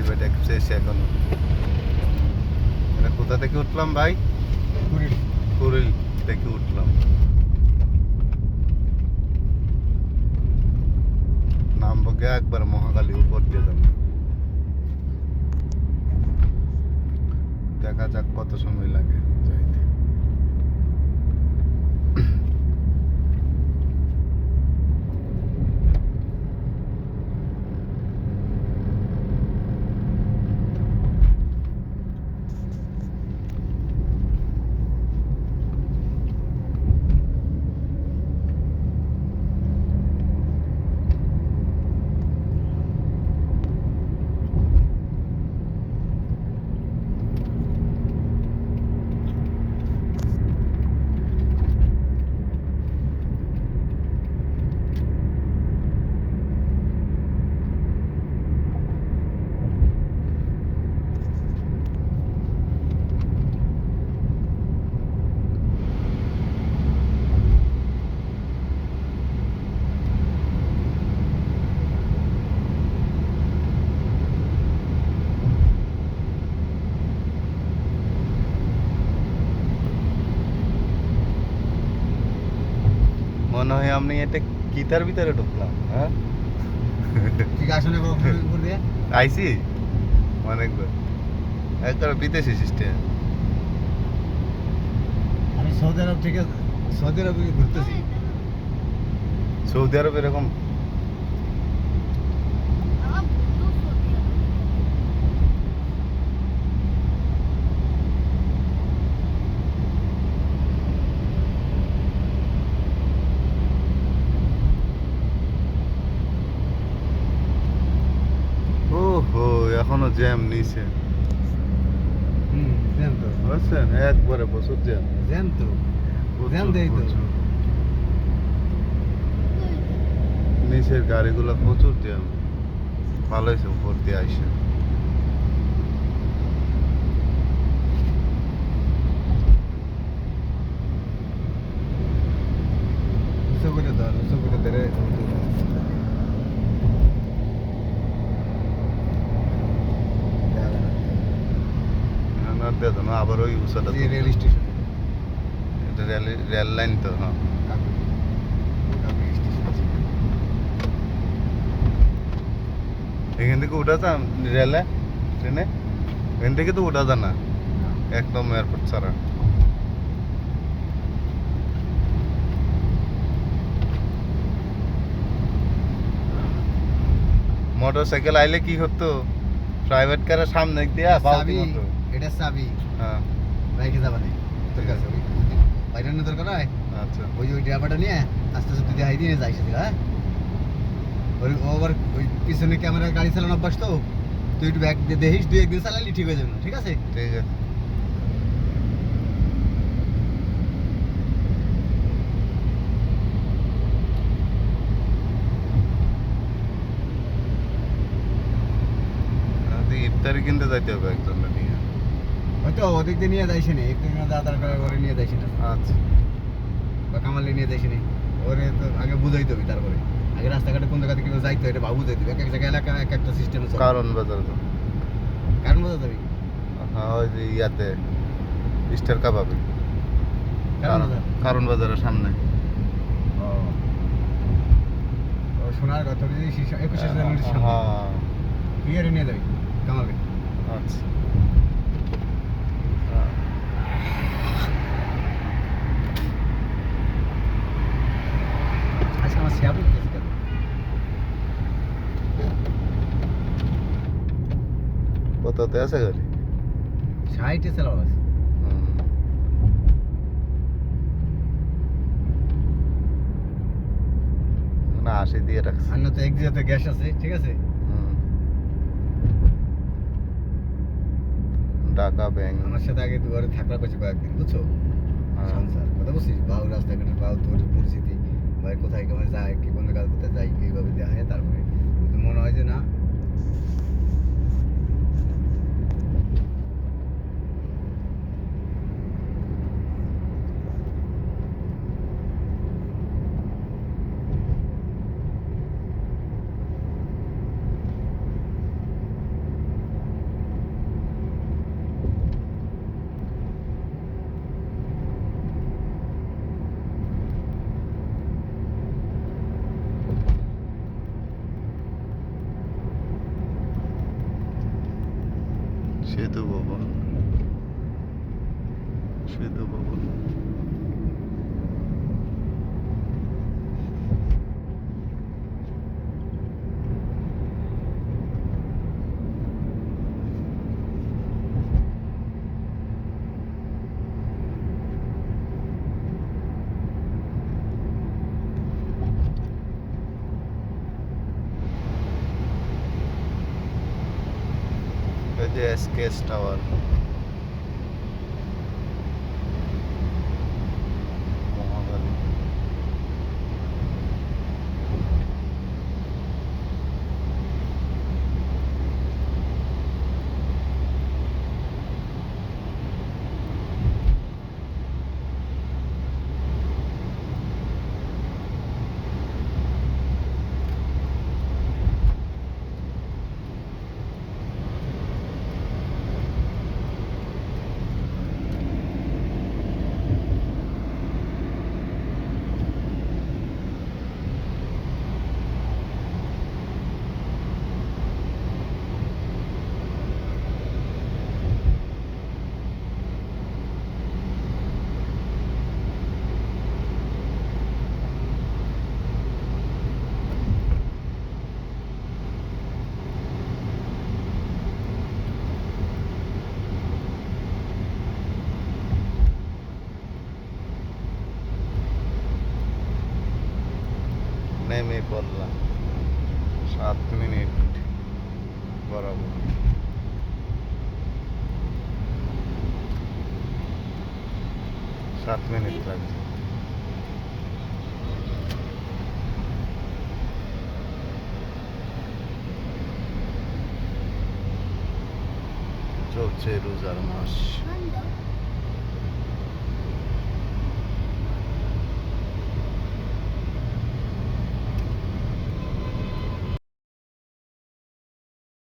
Private access এখনো। কোথা থেকে উঠলাম ভাই? কুড়িল থেকে উঠলাম। নামবো গে একবার মহাকালী উপর দিয়ে যাবো। দেখা যাক কত সময় লাগে যাইতে। মনে হয় আমি এটা কিতার ভিতরে ঢুকলাম। হ্যাঁ ঠিক আসলে উপর দিয়ে আইসি অনেকবার, একবার বিদেশি সিস্টেম। আমি সৌদি আরব থেকে সৌদি আরবে ঘুরতেছি। সৌদি আরব এরকম ওহো এখনো জ্যাম নিছে জ্যাম তো বুঝছেন, একবারে প্রচুর জ্যাম। জ্যাম তো জ্যাম দেই তো। নিচের গাড়িগুলো প্রচুর জ্যাম। ভালো হয়েছে উপর দিয়ে আইসে। উঁচু করে ধর, উঁচু করে ধরে না দেতো না, আবার ওই উষাটা এই রেল স্টেশন এটা রেল লাইন তো। হ্যাঁ এখান থেকে উঠা যান রেলে, ট্রেনে এখান থেকে তো উঠা যায় না একদম এয়ারপোর্ট ছাড়া। মোটর সাইকেল আইলে কি হতো, প্রাইভেট কারের সামনে দিয়া চাবি, এটা চাবি হ্যাঁ বাইকে যাবা না তোর কাছে, ওই বাইরে না দরকার হয়। আচ্ছা ওই ওই ড্রাইভারটা নিয়ে আস্তে আস্তে তুই দেখাই দিয়ে যাই সেদিকে। হ্যাঁ ওই ও আবার ওই পিছনে ক্যামেরা গাড়ি চালানো অভ্যাস তো, তুই একটু ব্যাগ দিয়ে দেখিস, দুই একদিন চালালি ঠিক হয়ে যাবে না, ঠিক আছে? ঠিক আছে। ইফতারি কিনতে যাইতে হবে একজন নিয়ে। হয়তো ওদিক দিয়ে নিয়ে যাইছে না, একদিন আধার কার্ড করে নিয়ে যাইছে না, আচ্ছা বা কামালে নিয়ে যাইছে না। ওরে তো আগে বুঝাইতে হবে, তারপরে আগে রাস্তাঘাটে কোন জায়গা থেকে যাইতে হয় এটা বাবু বুঝাইতে হবে। এক এক জায়গায় এলাকা এক একটা সিস্টেম আছে। কারণ বাজার তো কারণ বোঝা যাবে হ্যাঁ ওই যে ইয়াতে স্টার কাবাবে কারণ বোঝা কারণ বাজারের সামনে। ও শোনার কথা যদি 21 জানুয়ারি হ্যাঁ তুই আরে নিয়ে যাবি কামালে। আচ্ছা আচ্ছা আমার শেয়ার করতেছি কেন? কততে আছে গাড়ি? 60 চালাও আছে। না 80 দিয়ে রাখছি। আর না তো এক জায়গাতে গ্যাস আছে, ঠিক আছে? ঢাকা ব্যাংক আমার সাথে আগে দুবারে থাকলা পেয়েছে কয়েকদিন, বুঝছো? সংসার কথা বলছিস, বাউ রাস্তাঘাটের বাউ তোর পরিস্থিতি, ভাই কোথায় কেমন যায়, কি কোন কাজ কোথায় যাই, এইভাবে দেওয়া হয়। তারপরে যদি মনে হয় যে না সেতু ভবন, সেতু ভবন। এই যে এসকেএস টাওয়ার, মহাখালী। নেমে পড়লাম 7 মিনিট বরাবর। সাত মিনিট লাগছে। চলছে রোজার মাস।